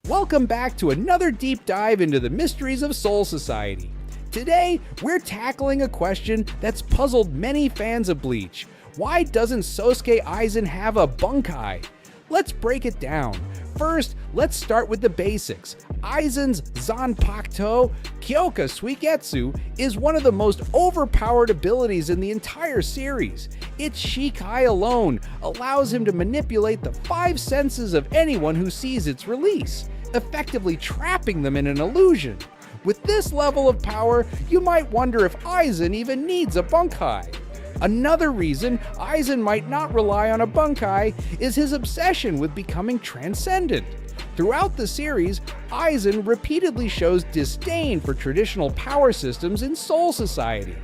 Welcome back to another deep dive into the mysteries of Soul Society. Today, we're tackling a question that's puzzled many fans of Bleach. Why doesn't Sosuke Aizen have a Bankai? Let's break it down. First, let's start with the basics. Aizen's Zanpakuto Kyoka Suigetsu is one of the most overpowered abilities in the entire series. Its Shikai alone allows him to manipulate the five senses of anyone who sees its release, effectively trapping them in an illusion. With this level of power, you might wonder if Aizen even needs a Bankai. Another reason Aizen might not rely on a Bankai is his obsession with becoming transcendent. Throughout the series, Aizen repeatedly shows disdain for traditional power systems in Soul Society.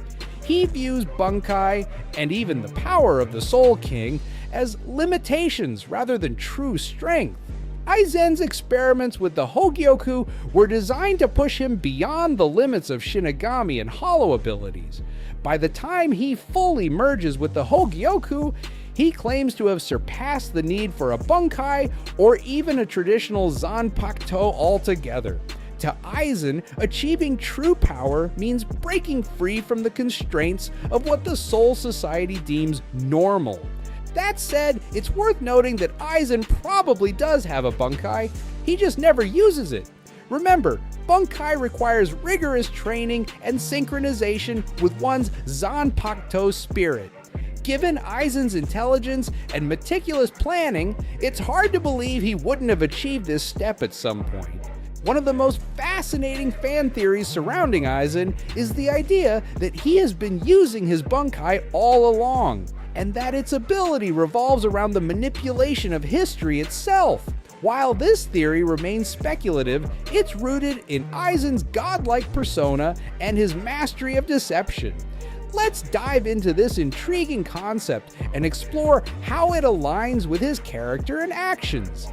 He views Bankai, and even the power of the Soul King, as limitations rather than true strength. Aizen's experiments with the Hogyoku were designed to push him beyond the limits of Shinigami and Hollow abilities. By the time he fully merges with the Hogyoku, he claims to have surpassed the need for a Bankai or even a traditional Zanpakuto altogether. To Aizen, achieving true power means breaking free from the constraints of what the Soul Society deems normal. That said, it's worth noting that Aizen probably does have a Bankai, he just never uses it. Remember, Bankai requires rigorous training and synchronization with one's Zanpakuto spirit. Given Aizen's intelligence and meticulous planning, it's hard to believe he wouldn't have achieved this step at some point. One of the most fascinating fan theories surrounding Aizen is the idea that he has been using his Bankai all along, and that its ability revolves around the manipulation of history itself. While this theory remains speculative, it's rooted in Aizen's godlike persona and his mastery of deception. Let's dive into this intriguing concept and explore how it aligns with his character and actions.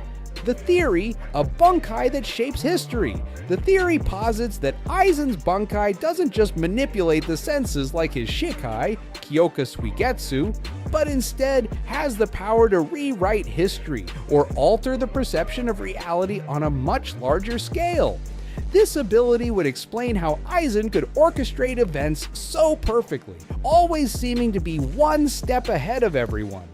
The theory, a Bankai that shapes history. The theory posits that Aizen's Bankai doesn't just manipulate the senses like his Shikai, Kyoka Suigetsu, but instead has the power to rewrite history or alter the perception of reality on a much larger scale. This ability would explain how Aizen could orchestrate events so perfectly, always seeming to be one step ahead of everyone.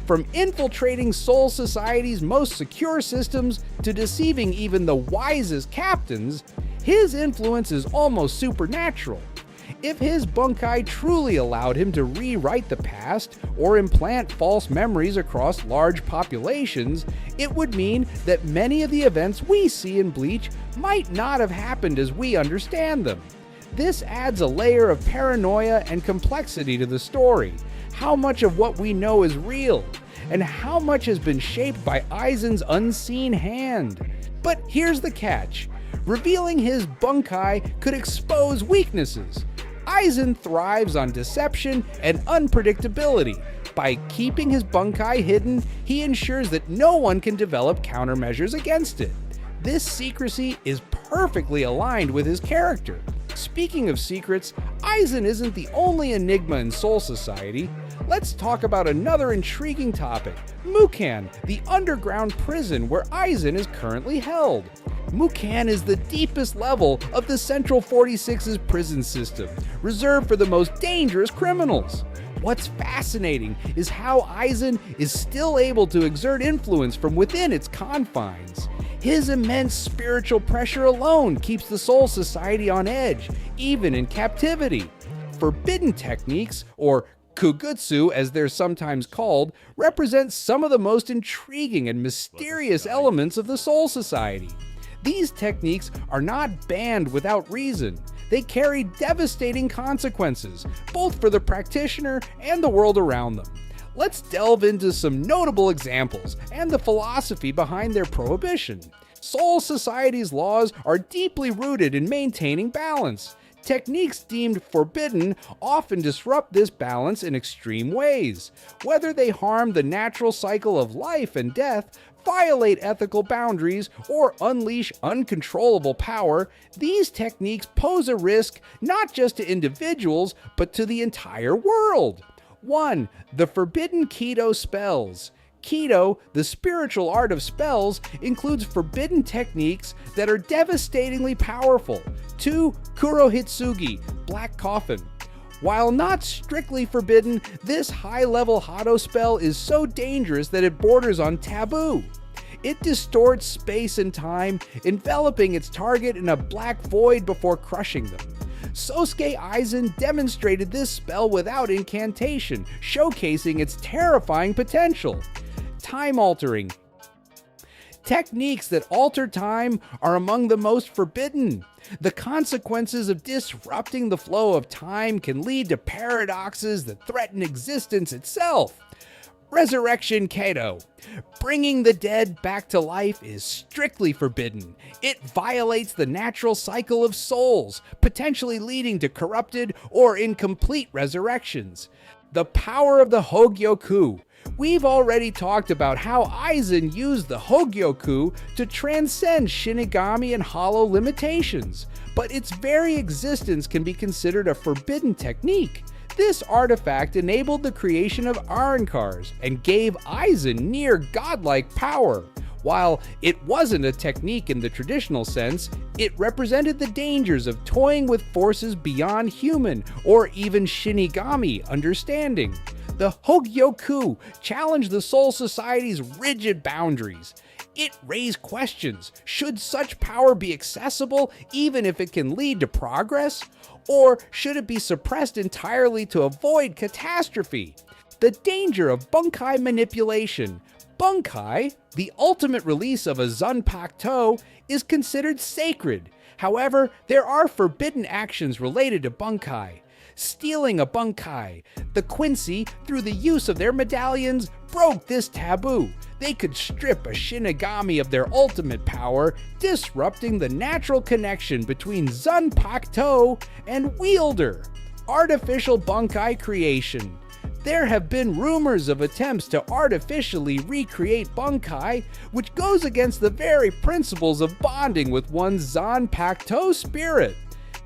From infiltrating Soul Society's most secure systems to deceiving even the wisest captains, his influence is almost supernatural. If his Bankai truly allowed him to rewrite the past or implant false memories across large populations, it would mean that many of the events we see in Bleach might not have happened as we understand them. This adds a layer of paranoia and complexity to the story. How much of what we know is real, and how much has been shaped by Aizen's unseen hand? But here's the catch. Revealing his Bankai could expose weaknesses. Aizen thrives on deception and unpredictability. By keeping his Bankai hidden, he ensures that no one can develop countermeasures against it. This secrecy is perfectly aligned with his character. Speaking of secrets, Aizen isn't the only enigma in Soul Society. Let's talk about another intriguing topic, Mukan, the underground prison where Aizen is currently held. Mukan is the deepest level of the Central 46's prison system, reserved for the most dangerous criminals. What's fascinating is how Aizen is still able to exert influence from within its confines. His immense spiritual pressure alone keeps the Soul Society on edge, even in captivity. Forbidden techniques, or Kugutsu as they're sometimes called, represent some of the most intriguing and mysterious elements of the Soul Society. These techniques are not banned without reason. They carry devastating consequences, both for the practitioner and the world around them. Let's delve into some notable examples and the philosophy behind their prohibition. Soul Society's laws are deeply rooted in maintaining balance. Techniques deemed forbidden often disrupt this balance in extreme ways. Whether they harm the natural cycle of life and death, violate ethical boundaries, or unleash uncontrollable power, these techniques pose a risk not just to individuals, but to the entire world. 1. The forbidden Keto spells. Kido, the spiritual art of spells, includes forbidden techniques that are devastatingly powerful. 2. Kurohitsugi, Black Coffin. While not strictly forbidden, this high-level Hado spell is so dangerous that it borders on taboo. It distorts space and time, enveloping its target in a black void before crushing them. Sosuke Aizen demonstrated this spell without incantation, showcasing its terrifying potential. Time-altering. Techniques that alter time are among the most forbidden. The consequences of disrupting the flow of time can lead to paradoxes that threaten existence itself. Resurrection Kado. Bringing the dead back to life is strictly forbidden. It violates the natural cycle of souls, potentially leading to corrupted or incomplete resurrections. The power of the Hogyoku. We've already talked about how Aizen used the Hogyoku to transcend Shinigami and Hollow limitations, but its very existence can be considered a forbidden technique. This artifact enabled the creation of Arankars and gave Aizen near godlike power. While it wasn't a technique in the traditional sense, it represented the dangers of toying with forces beyond human or even Shinigami understanding. The Hogyoku challenged the Soul Society's rigid boundaries. It raised questions. Should such power be accessible even if it can lead to progress? Or should it be suppressed entirely to avoid catastrophe? The danger of Bankai manipulation. Bankai, the ultimate release of a Zanpakuto, is considered sacred. However, there are forbidden actions related to Bankai. Stealing a Bankai. The Quincy, through the use of their medallions, broke this taboo. They could strip a Shinigami of their ultimate power, disrupting the natural connection between Zanpakuto and Wielder. Artificial Bankai creation. There have been rumors of attempts to artificially recreate Bankai, which goes against the very principles of bonding with one's Zanpakuto spirit.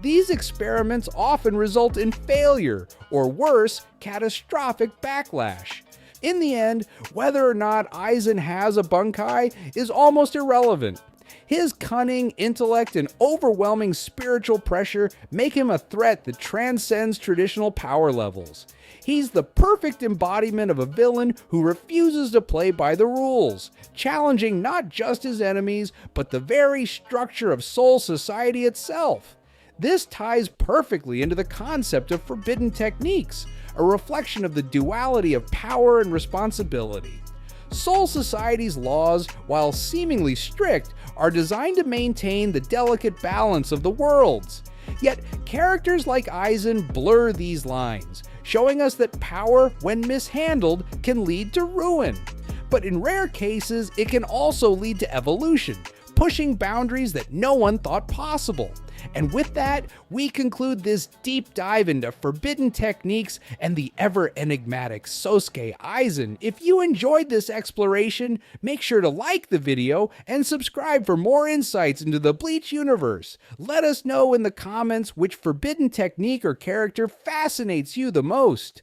These experiments often result in failure, or worse, catastrophic backlash. In the end, whether or not Aizen has a Bankai is almost irrelevant. His cunning, intellect, and overwhelming spiritual pressure make him a threat that transcends traditional power levels. He's the perfect embodiment of a villain who refuses to play by the rules, challenging not just his enemies, but the very structure of Soul Society itself. This ties perfectly into the concept of forbidden techniques, a reflection of the duality of power and responsibility. Soul Society's laws, while seemingly strict, are designed to maintain the delicate balance of the worlds. Yet, characters like Aizen blur these lines, showing us that power, when mishandled, can lead to ruin. But in rare cases, it can also lead to evolution, pushing boundaries that no one thought possible. And with that, we conclude this deep dive into forbidden techniques and the ever-enigmatic Sosuke Aizen. If you enjoyed this exploration, make sure to like the video and subscribe for more insights into the Bleach universe. Let us know in the comments which forbidden technique or character fascinates you the most.